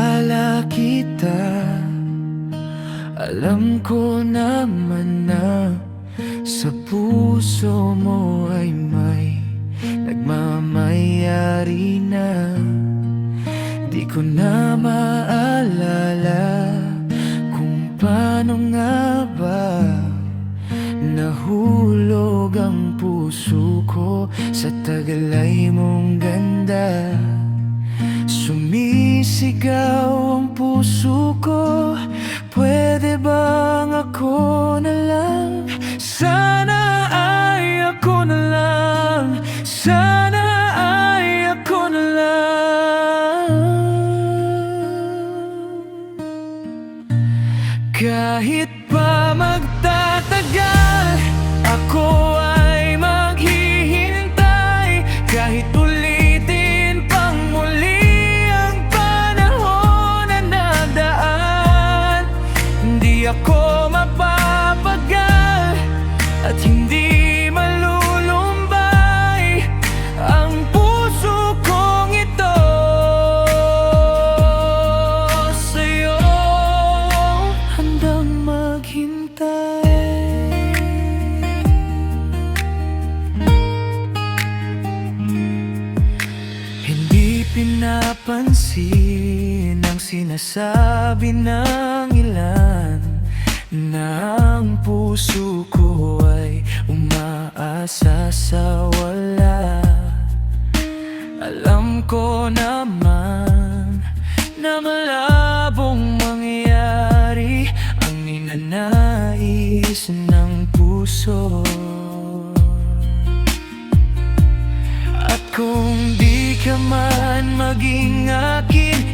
kilala kita, alam ko naman na sa puso mo ay may nagmamayari na. Di ko na maalala kung paano nga ba nahulog ang puso ko sa tagalay mong ganda. Sumisigaw ang puso ko, pwede bang ako na lang? Sana ay ako na lang, sana ay ako na lang. Kahit pa magtatagal, ako ay maghihintay. Kahit ulitin pang muli ang panahon na nagdaan, hindi ako mapapagal at hindi malulumbay ang puso kong ito sa'yo, handang maghintay. Hindi pinapansin ang sinasabi ng ilan, na ang puso ko ay umaasa sa wala. Alam ko naman na malabong mangyayari ang ninanais ng puso. At kung di ka man maging akin,